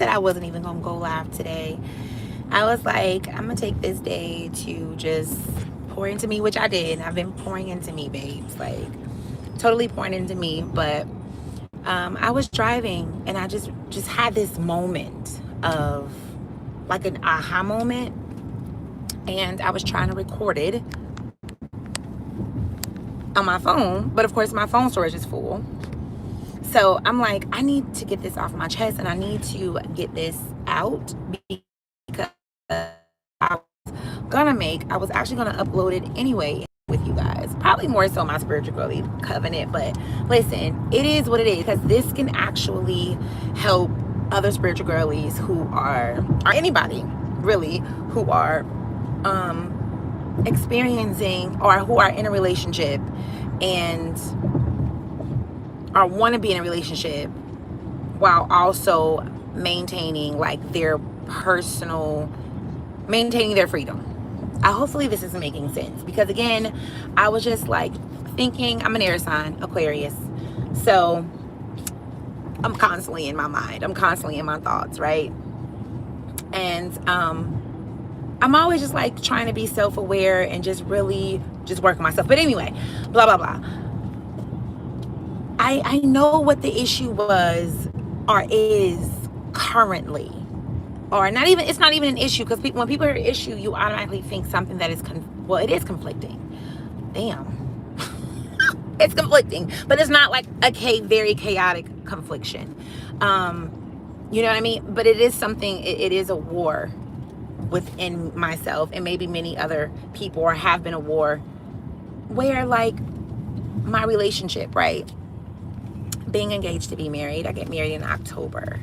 said I wasn't even gonna go live today. I was like, I'm gonna take this day to just pour into me, which I did. I've been pouring into me, babes, like totally pouring into me. But I was driving and I just had this moment of like an aha moment, and I was trying to record it on my phone, but of course my phone storage is full. So I'm like, I need to get this off my chest and I need to get this out because I was actually gonna upload it anyway with you guys. Probably more so my Spiritual Girlie Covenant, but listen, it is what it is, because this can actually help other spiritual girlies who are, or anybody really, who are experiencing or who are in a relationship and or want to be in a relationship while also maintaining like their personal, maintaining their freedom. Hopefully this is making sense, because again, I was just like thinking, I'm an air sign, Aquarius, so I'm constantly in my mind, I'm constantly in my thoughts, right? And I'm always just like trying to be self-aware and just really just work on myself. But anyway, blah blah blah. I know what the issue was or is currently, or not even, it's not even an issue, because when people hear issue, you automatically think something that is well, it is conflicting. Damn. It's conflicting, but it's not like a very chaotic confliction. You know what I mean? But it is something, it is a war within myself and maybe many other people, or have been a war where like my relationship, right? Being engaged to be married. I get married in October.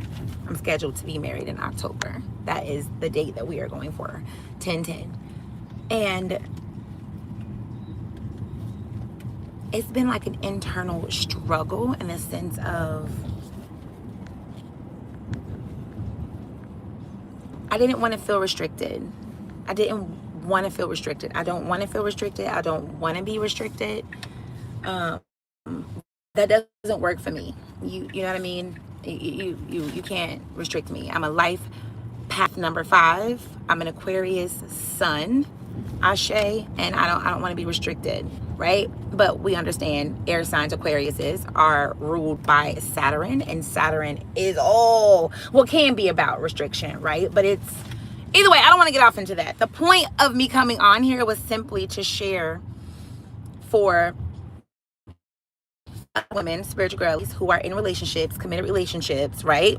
I'm scheduled to be married in October. That is the date that we are going for, 10/10. And it's been like an internal struggle in the sense of I didn't want to feel restricted. I didn't want to feel restricted. I don't want to feel restricted. I don't want to be restricted. That doesn't work for me. You know what I mean? You can't restrict me. I'm a life path number 5. I'm an Aquarius sun, Ashe, and I don't want to be restricted, right? But we understand air signs, Aquariuses, are ruled by Saturn, and Saturn is can be about restriction, right? But it's, either way, I don't want to get off into that. The point of me coming on here was simply to share for women, spiritual girlies who are in relationships, committed relationships, right?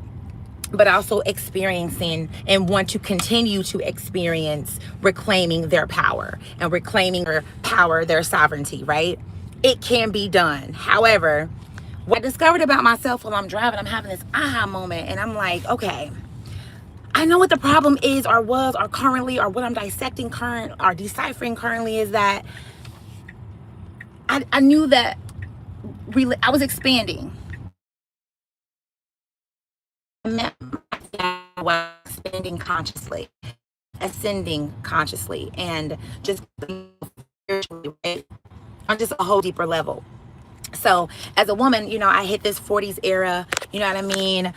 But also experiencing and want to continue to experience reclaiming their power and reclaiming their power, their sovereignty, right? It can be done. However, what I discovered about myself while I'm driving, I'm having this aha moment, and I'm like, okay, I know what the problem is, or was, or currently, or what I'm dissecting or deciphering currently is that I knew that I was expanding. I was expanding consciously, ascending consciously, and just spiritually, right? On just a whole deeper level. So as a woman, you know, I hit this 40s era, you know what I mean?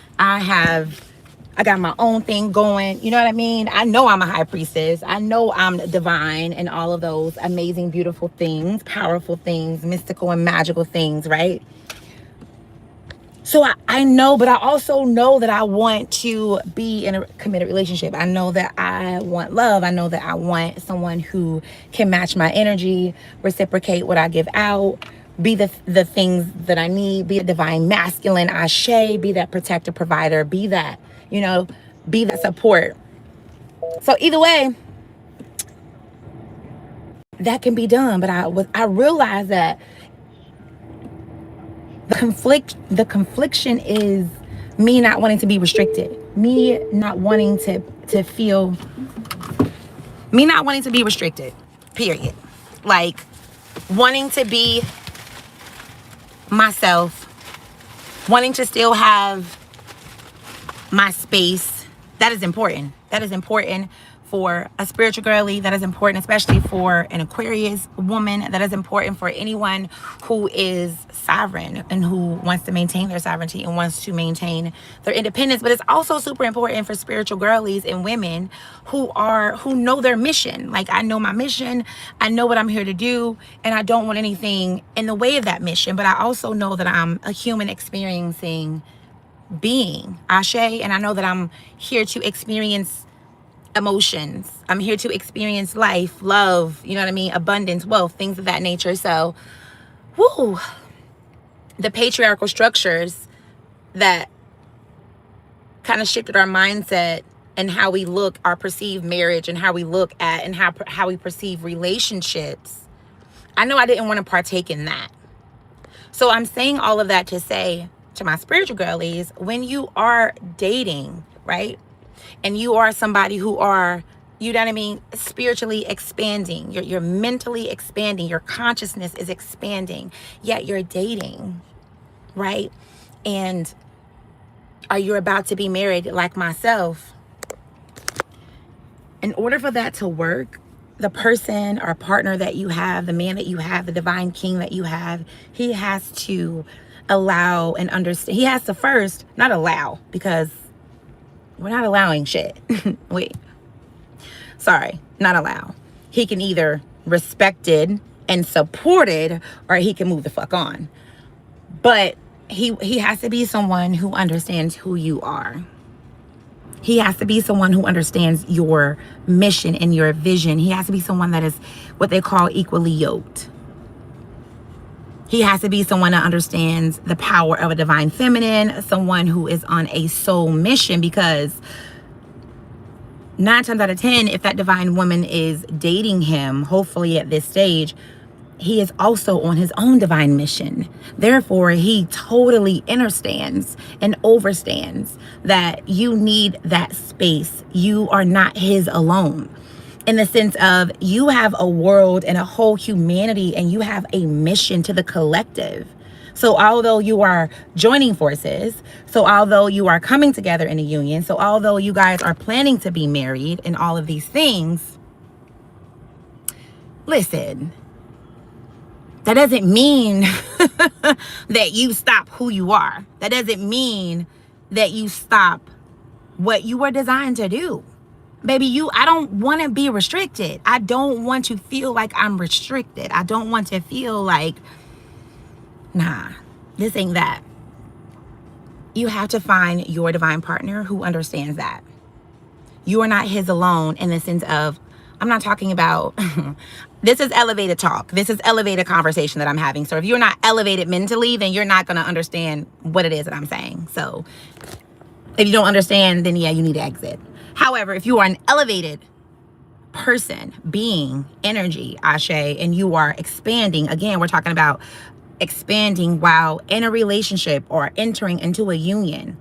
I got my own thing going, you know what I mean? I know I'm a high priestess. I know I'm divine and all of those amazing, beautiful things, powerful things, mystical and magical things, right? So I know, but I also know that I want to be in a committed relationship. I know that I want love. I know that I want someone who can match my energy, reciprocate what I give out, be the things that I need, be a divine masculine, Ashe, be that protector, provider, be that, you know, be that support. So either way, that can be done. But I realized that the confliction is me not wanting to be restricted, me not wanting to feel, me not wanting to be restricted, period. Like wanting to be myself, wanting to still have my space. That is important. That is important for a spiritual girly, that is important, especially for an Aquarius woman, that is important for anyone who is sovereign and who wants to maintain their sovereignty and wants to maintain their independence. But it's also super important for spiritual girlies and women who know their mission. Like, I know my mission, I know what I'm here to do, and I don't want anything in the way of that mission. But I also know that I'm a human experiencing being, Ashe, and I know that I'm here to experience emotions. I'm here to experience life, love, you know what I mean, abundance, wealth, things of that nature. So, whoo, the patriarchal structures that kind of shifted our mindset and how we look, our perceived marriage, and how we look at and how we perceive relationships. I know I didn't want to partake in that. So I'm saying all of that to say to my spiritual girlies, when you are dating, right? And you are somebody who are, you know what I mean, spiritually expanding, you're mentally expanding, your consciousness is expanding, yet you're dating, right? And are you about to be married like myself? In order for that to work, the person or partner that you have, the man that you have, the divine king that you have, he has to allow and understand. He has to first, not allow, because we're not allowing shit. Wait. Sorry, not allow. He can either respect it and support it, or he can move the fuck on. But he has to be someone who understands who you are. He has to be someone who understands your mission and your vision. He has to be someone that is what they call equally yoked. He has to be someone that understands the power of a divine feminine, someone who is on a soul mission, because 9 times out of 10, if that divine woman is dating him, hopefully at this stage, he is also on his own divine mission. Therefore, he totally understands and overstands that you need that space. You are not his alone. In the sense of, you have a world and a whole humanity, and you have a mission to the collective. So although you are joining forces, so although you are coming together in a union, so although you guys are planning to be married and all of these things, listen, that doesn't mean that you stop who you are. That doesn't mean that you stop what you were designed to do. Baby, I don't want to be restricted. I don't want to feel like I'm restricted. I don't want to feel like, nah, this ain't that. You have to find your divine partner who understands that. You are not his alone, in the sense of, I'm not talking about, this is elevated talk. This is elevated conversation that I'm having. So if you're not elevated mentally, then you're not going to understand what it is that I'm saying. So if you don't understand, then yeah, you need to exit. However, if you are an elevated person, being, energy, Ashe, and you are expanding, again, we're talking about expanding while in a relationship or entering into a union,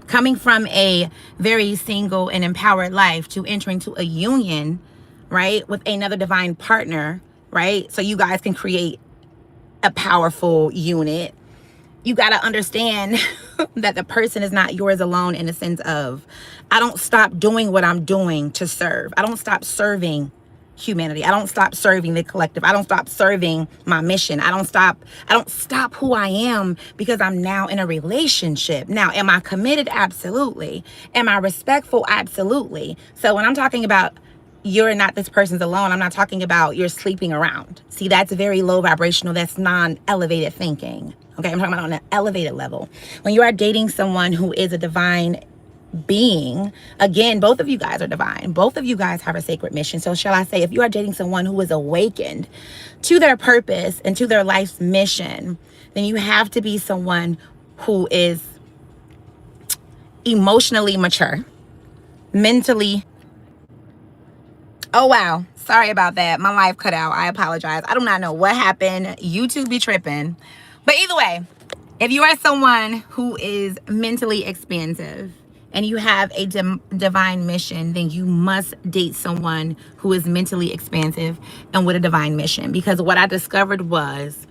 coming from a very single and empowered life to entering to a union, right, with another divine partner, right? So you guys can create a powerful unit. You got to understand that the person is not yours alone, in the sense of, I don't stop doing what I'm doing to serve. I don't stop serving humanity. I don't stop serving the collective. I don't stop serving my mission. I don't stop who I am because I'm now in a relationship. Now, am I committed? Absolutely. Am I respectful? Absolutely. So when I'm talking about you're not this person's alone, I'm not talking about you're sleeping around. See, that's very low vibrational. That's non-elevated thinking. Okay, I'm talking about on an elevated level. When you are dating someone who is a divine being, again, both of you guys are divine. Both of you guys have a sacred mission. So shall I say, if you are dating someone who is awakened to their purpose and to their life's mission, then you have to be someone who is emotionally mature, mentally. Oh, wow. Sorry about that. My life cut out. I apologize. I do not know what happened. YouTube be tripping. But either way, if you are someone who is mentally expansive and you have a divine mission, then you must date someone who is mentally expansive and with a divine mission. Because what I discovered was,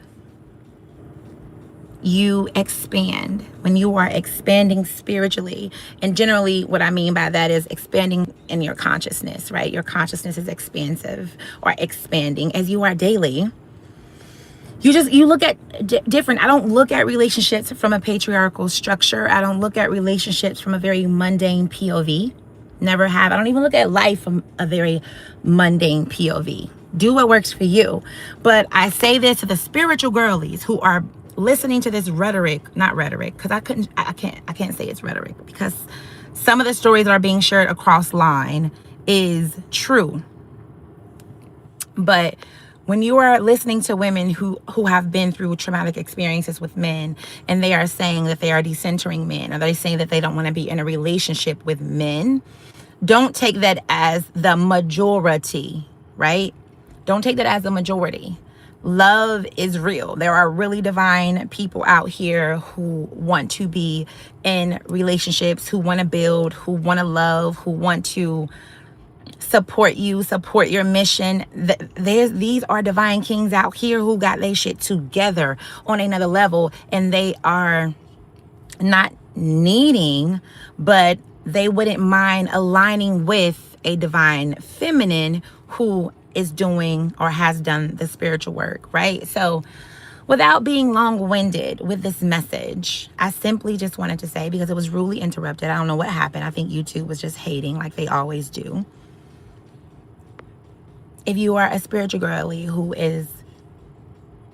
you expand when you are expanding spiritually. And generally what I mean by that is expanding in your consciousness, right? Your consciousness is expansive or expanding as you are daily. You look at different. I don't look at relationships from a patriarchal structure. I don't look at relationships from a very mundane POV. Never have. I don't even look at life from a very mundane POV. Do what works for you. But I say this to the spiritual girlies who are listening to this rhetoric, not rhetoric, because I can't say it's rhetoric, because some of the stories that are being shared across line is true. But when you are listening to women who have been through traumatic experiences with men, and they are saying that they are decentering men, or they say that they don't want to be in a relationship with men, don't take that as the majority, right? Don't take that as the majority. Love is real. There are really divine people out here who want to be in relationships, who want to build, who want to love, who want to support you, support your mission. These are divine kings out here who got their shit together on another level, and they are not needing, but they wouldn't mind aligning with a divine feminine who is doing or has done the spiritual work, right? So without being long-winded with this message, I simply just wanted to say, because it was rudely interrupted, I don't know what happened. I think YouTube was just hating like they always do. If you are a spiritual girly who is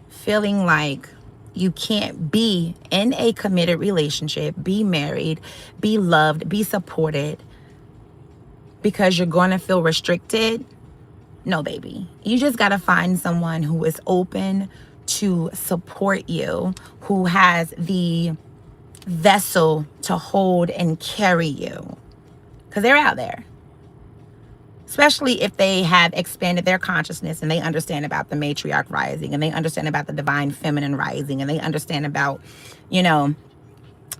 feeling like you can't be in a committed relationship, be married, be loved, be supported, because you're going to feel restricted, no, baby. You just got to find someone who is open to support you, who has the vessel to hold and carry you, because they're out there. Especially if they have expanded their consciousness and they understand about the matriarch rising, and they understand about the divine feminine rising, and they understand about,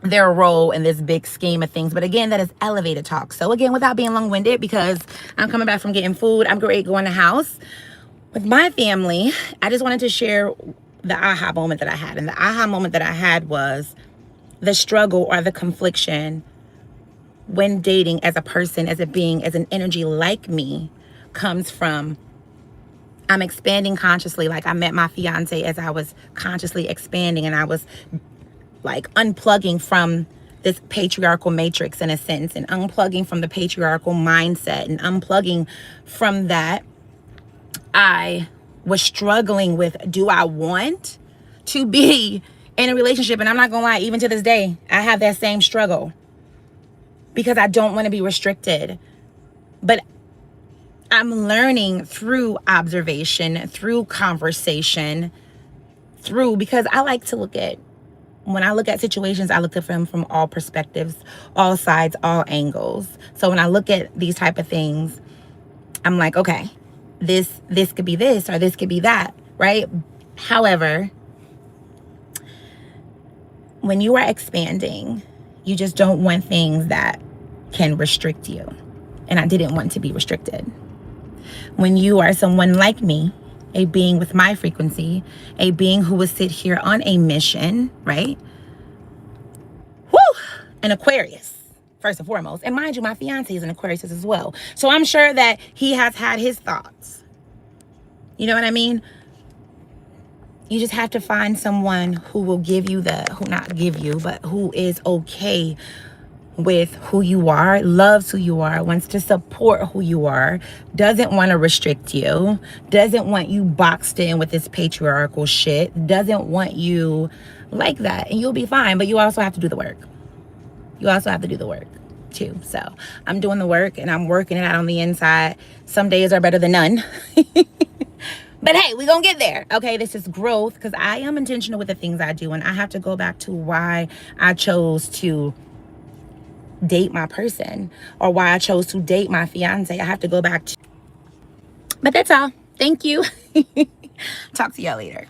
their role in this big scheme of things. But again, that is elevated talk. So again, without being long-winded, because I'm coming back from getting food, I'm great going to the house with my family, I just wanted to share the aha moment that I had. And the aha moment that I had was the struggle or the confliction when dating as a person, as a being, as an energy like me, comes from, I'm expanding consciously. Like, I met my fiance as I was consciously expanding, and I was like unplugging from this patriarchal matrix in a sense, and unplugging from the patriarchal mindset, and unplugging from that. I was struggling with, do I want to be in a relationship? And I'm not gonna lie, even to this day, I have that same struggle, because I don't want to be restricted. But I'm learning through observation, through conversation, because I like to when I look at situations, I look at them from all perspectives, all sides, all angles. So when I look at these type of things, I'm like, okay, this could be this, or this could be that, right? However, when you are expanding, you just don't want things that can restrict you. And I didn't want to be restricted. When you are someone like me, a being with my frequency, a being who will sit here on a mission, right? Woo! An Aquarius, first and foremost. And mind you, my fiance is an Aquarius as well. So I'm sure that he has had his thoughts. You know what I mean? You just have to find someone who will give you who is okay with who you are, loves who you are, wants to support who you are, doesn't want to restrict you, doesn't want you boxed in with this patriarchal shit, doesn't want you like that, and you'll be fine. But you also have to do the work. You also have to do the work too. So I'm doing the work, and I'm working it out on the inside. Some days are better than none. But hey, we're going to get there. Okay, this is growth, because I am intentional with the things I do, and I have to go back to why I chose to date my person, or why I chose to date my fiance. I have to go back to, but that's all. Thank you. Talk to y'all later.